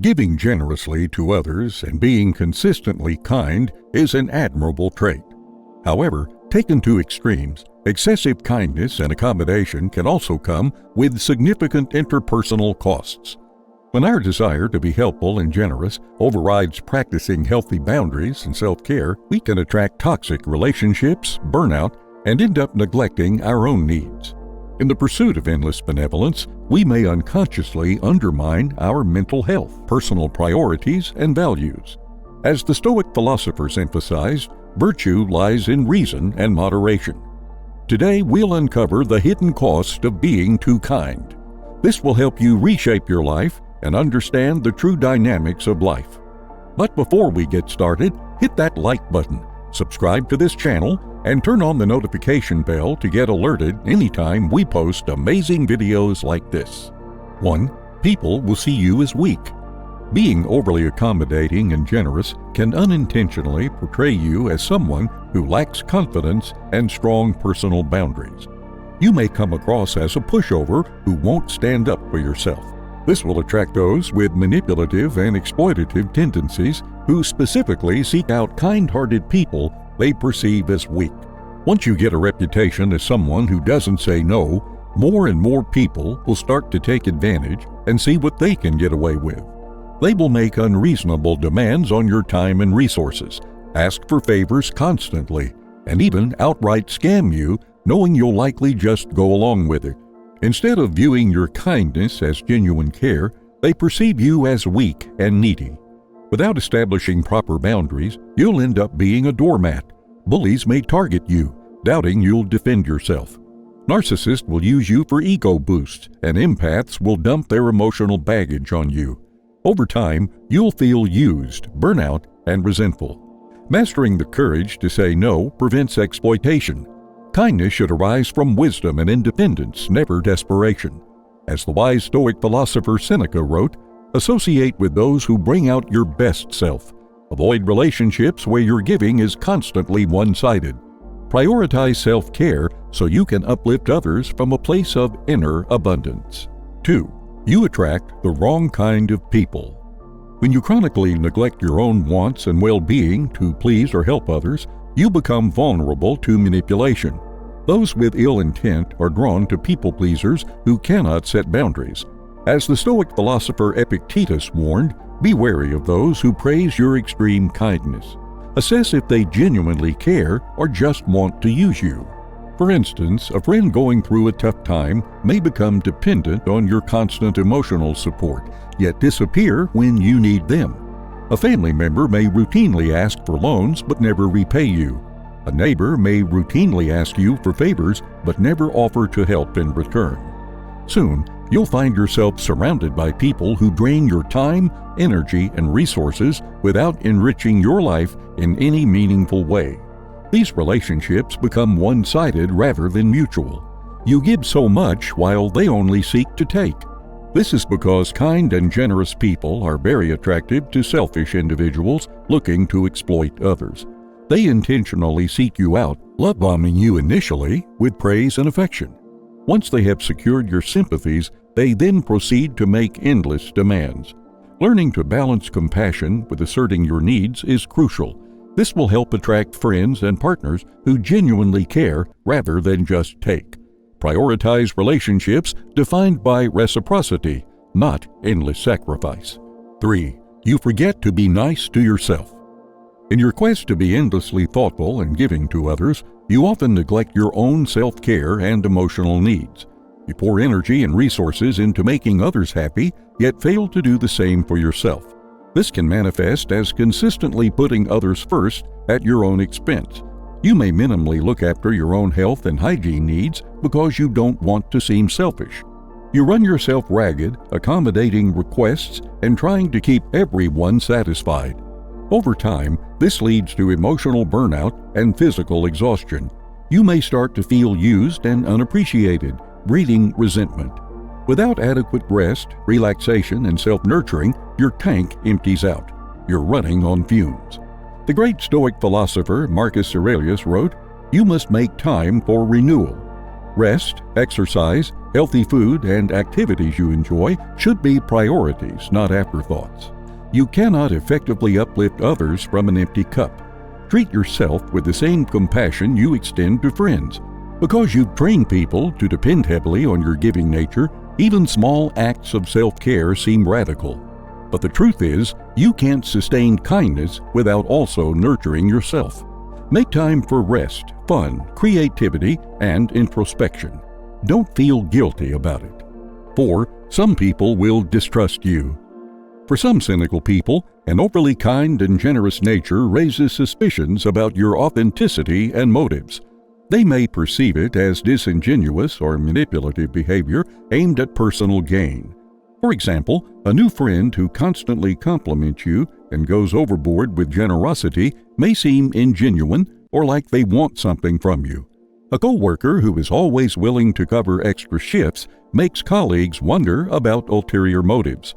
Giving generously to others and being consistently kind is an admirable trait. However, taken to extremes, excessive kindness and accommodation can also come with significant interpersonal costs. When our desire to be helpful and generous overrides practicing healthy boundaries and self-care, we can attract toxic relationships, burnout, and end up neglecting our own needs. In the pursuit of endless benevolence, we may unconsciously undermine our mental health, personal priorities, and values. As the Stoic philosophers emphasized, virtue lies in reason and moderation. Today, we'll uncover the hidden cost of being too kind. This will help you reshape your life and understand the true dynamics of life. But before we get started, hit that like button, subscribe to this channel, and turn on the notification bell to get alerted anytime we post amazing videos like this. 1. People will see you as weak. Being overly accommodating and generous can unintentionally portray you as someone who lacks confidence and strong personal boundaries. You may come across as a pushover who won't stand up for yourself. This will attract those with manipulative and exploitative tendencies who specifically seek out kind-hearted people they perceive as weak. Once you get a reputation as someone who doesn't say no, more and more people will start to take advantage and see what they can get away with. They will make unreasonable demands on your time and resources, ask for favors constantly, and even outright scam you, knowing you'll likely just go along with it. Instead of viewing your kindness as genuine care, they perceive you as weak and needy. Without establishing proper boundaries, you'll end up being a doormat. Bullies may target you, doubting you'll defend yourself. Narcissists will use you for ego boosts, and empaths will dump their emotional baggage on you. Over time, you'll feel used, burnout, and resentful. Mastering the courage to say no prevents exploitation. Kindness should arise from wisdom and independence, never desperation. As the wise Stoic philosopher Seneca wrote, associate with those who bring out your best self. Avoid relationships where your giving is constantly one-sided. Prioritize self-care so you can uplift others from a place of inner abundance. 2. You attract the wrong kind of people. When you chronically neglect your own wants and well-being to please or help others, you become vulnerable to manipulation. Those with ill intent are drawn to people-pleasers who cannot set boundaries. As the Stoic philosopher Epictetus warned, be wary of those who praise your extreme kindness. Assess if they genuinely care or just want to use you. For instance, a friend going through a tough time may become dependent on your constant emotional support, yet disappear when you need them. A family member may routinely ask for loans but never repay you. A neighbor may routinely ask you for favors but never offer to help in return. Soon, you'll find yourself surrounded by people who drain your time, energy, and resources without enriching your life in any meaningful way. These relationships become one-sided rather than mutual. You give so much while they only seek to take. This is because kind and generous people are very attractive to selfish individuals looking to exploit others. They intentionally seek you out, love-bombing you initially with praise and affection. Once they have secured your sympathies, they then proceed to make endless demands. Learning to balance compassion with asserting your needs is crucial. This will help attract friends and partners who genuinely care rather than just take. Prioritize relationships defined by reciprocity, not endless sacrifice. 3. You forget to be nice to yourself. In your quest to be endlessly thoughtful and giving to others, you often neglect your own self-care and emotional needs. You pour energy and resources into making others happy, yet fail to do the same for yourself. This can manifest as consistently putting others first at your own expense. You may minimally look after your own health and hygiene needs because you don't want to seem selfish. You run yourself ragged, accommodating requests and trying to keep everyone satisfied. Over time, this leads to emotional burnout and physical exhaustion. You may start to feel used and unappreciated, breeding resentment. Without adequate rest, relaxation, and self-nurturing, your tank empties out. You're running on fumes. The great Stoic philosopher Marcus Aurelius wrote, "You must make time for renewal. Rest, exercise, Healthy food and activities you enjoy should be priorities, not afterthoughts. You cannot effectively uplift others from an empty cup. Treat yourself with the same compassion you extend to friends. Because you've trained people to depend heavily on your giving nature, even small acts of self-care seem radical. But the truth is, you can't sustain kindness without also nurturing yourself. Make time for rest, fun, creativity, and introspection. Don't feel guilty about it. 4. Some people will distrust you. For some cynical people, an overly kind and generous nature raises suspicions about your authenticity and motives. They may perceive it as disingenuous or manipulative behavior aimed at personal gain. For example, a new friend who constantly compliments you and goes overboard with generosity may seem ingenuine or like they want something from you. A co-worker who is always willing to cover extra shifts makes colleagues wonder about ulterior motives.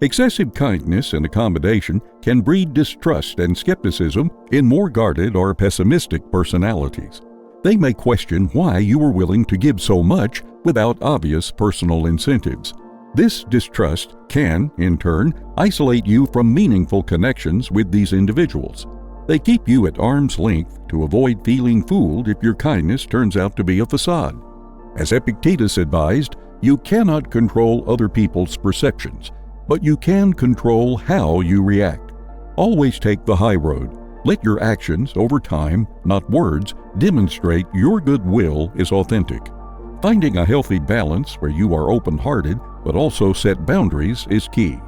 Excessive kindness and accommodation can breed distrust and skepticism in more guarded or pessimistic personalities. They may question why you are willing to give so much without obvious personal incentives. This distrust can, in turn, isolate you from meaningful connections with these individuals. They keep you at arm's length to avoid feeling fooled if your kindness turns out to be a facade. As Epictetus advised, you cannot control other people's perceptions, but you can control how you react. Always take the high road. Let your actions over time, not words, demonstrate your goodwill is authentic. Finding a healthy balance where you are open-hearted but also set boundaries is key.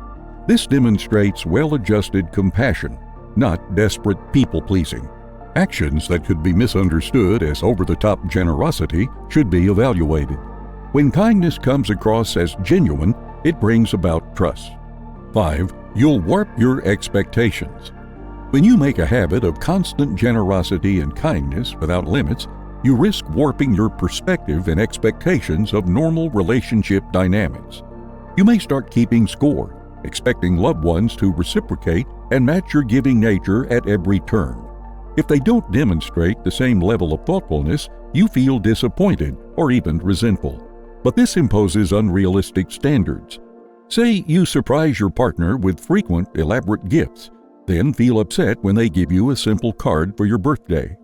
This demonstrates well-adjusted compassion, not desperate people-pleasing. Actions that could be misunderstood as over-the-top generosity should be evaluated. When kindness comes across as genuine, it brings about trust. 5. You'll warp your expectations. When you make a habit of constant generosity and kindness without limits, you risk warping your perspective and expectations of normal relationship dynamics. You may start keeping score, expecting loved ones to reciprocate and match your giving nature at every turn. If they don't demonstrate the same level of thoughtfulness, you feel disappointed or even resentful. But this imposes unrealistic standards. Say you surprise your partner with frequent, elaborate gifts, then feel upset when they give you a simple card for your birthday.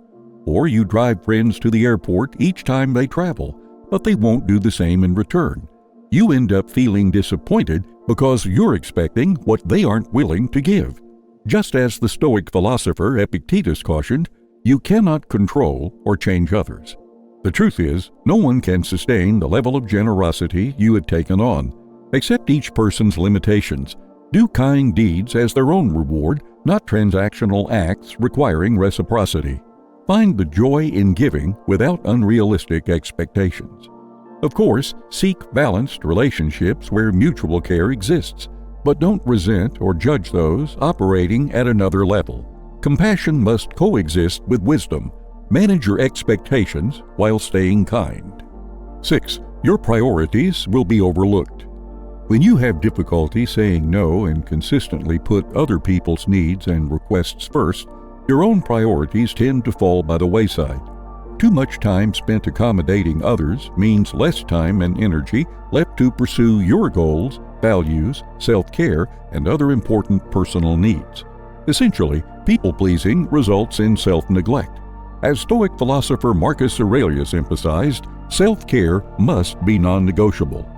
Or you drive friends to the airport each time they travel, but they won't do the same in return. You end up feeling disappointed because you're expecting what they aren't willing to give. Just as the Stoic philosopher Epictetus cautioned, you cannot control or change others. The truth is, no one can sustain the level of generosity you have taken on. Accept each person's limitations. Do kind deeds as their own reward, not transactional acts requiring reciprocity. Find the joy in giving without unrealistic expectations. Of course, seek balanced relationships where mutual care exists, but don't resent or judge those operating at another level. Compassion must coexist with wisdom. Manage your expectations while staying kind. 6. Your priorities will be overlooked. When you have difficulty saying no and consistently put other people's needs and requests first, your own priorities tend to fall by the wayside. Too much time spent accommodating others means less time and energy left to pursue your goals, values, self-care, and other important personal needs. Essentially, people-pleasing results in self-neglect. As Stoic philosopher Marcus Aurelius emphasized, self-care must be non-negotiable.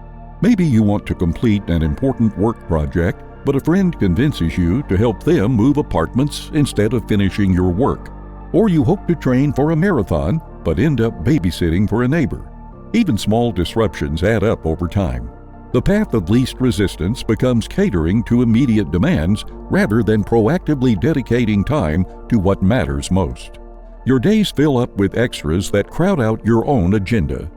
Maybe you want to complete an important work project, but a friend convinces you to help them move apartments instead of finishing your work. Or you hope to train for a marathon, but end up babysitting for a neighbor. Even small disruptions add up over time. The path of least resistance becomes catering to immediate demands rather than proactively dedicating time to what matters most. Your days fill up with extras that crowd out your own agenda.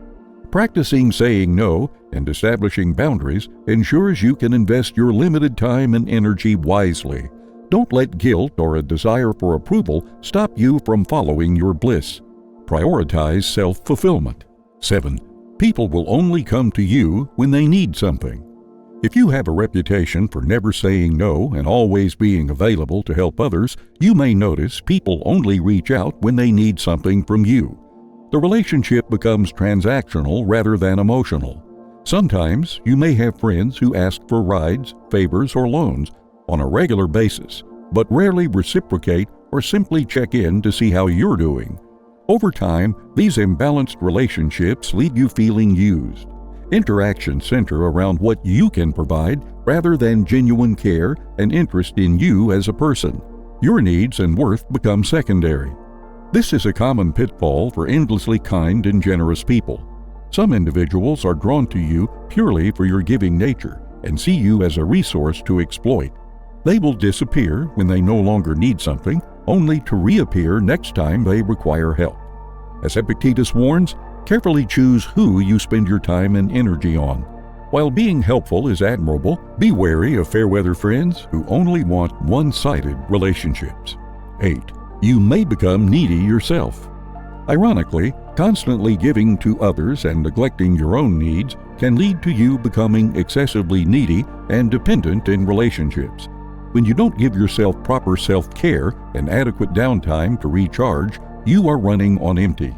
Practicing saying no and establishing boundaries ensures you can invest your limited time and energy wisely. Don't let guilt or a desire for approval stop you from following your bliss. Prioritize self-fulfillment. 7. People will only come to you when they need something. If you have a reputation for never saying no and always being available to help others, you may notice people only reach out when they need something from you. The relationship becomes transactional rather than emotional. Sometimes you may have friends who ask for rides, favors, or loans on a regular basis, but rarely reciprocate or simply check in to see how you're doing. Over time, these imbalanced relationships leave you feeling used. Interactions center around what you can provide rather than genuine care and interest in you as a person. Your needs and worth become secondary. This is a common pitfall for endlessly kind and generous people. Some individuals are drawn to you purely for your giving nature and see you as a resource to exploit. They will disappear when they no longer need something, only to reappear next time they require help. As Epictetus warns, carefully choose who you spend your time and energy on. While being helpful is admirable, be wary of fair-weather friends who only want one-sided relationships. 8. You may become needy yourself. Ironically, constantly giving to others and neglecting your own needs can lead to you becoming excessively needy and dependent in relationships. When you don't give yourself proper self-care and adequate downtime to recharge, you are running on empty.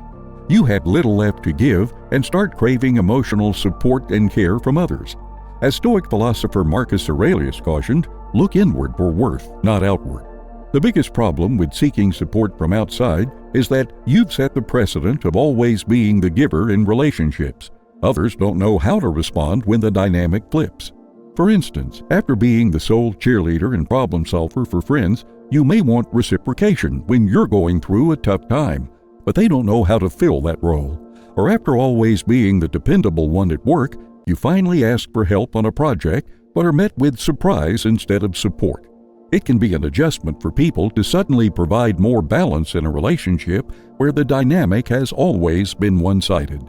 You have little left to give and start craving emotional support and care from others. As Stoic philosopher Marcus Aurelius cautioned, look inward for worth, not outward. The biggest problem with seeking support from outside is that you've set the precedent of always being the giver in relationships. Others don't know how to respond when the dynamic flips. For instance, after being the sole cheerleader and problem solver for friends, you may want reciprocation when you're going through a tough time, but they don't know how to fill that role. Or after always being the dependable one at work, you finally ask for help on a project but are met with surprise instead of support. It can be an adjustment for people to suddenly provide more balance in a relationship where the dynamic has always been one-sided.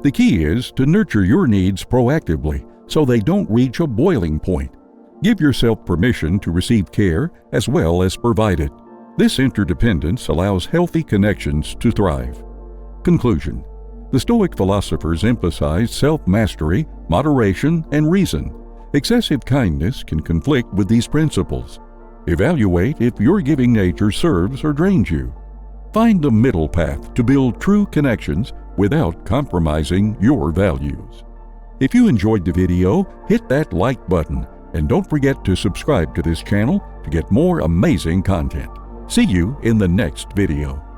The key is to nurture your needs proactively so they don't reach a boiling point. Give yourself permission to receive care as well as provide it. This interdependence allows healthy connections to thrive. Conclusion. The Stoic philosophers emphasize self-mastery, moderation, and reason. Excessive kindness can conflict with these principles. Evaluate if your giving nature serves or drains you. Find the middle path to build true connections without compromising your values. If you enjoyed the video, hit that like button and don't forget to subscribe to this channel to get more amazing content. See you in the next video.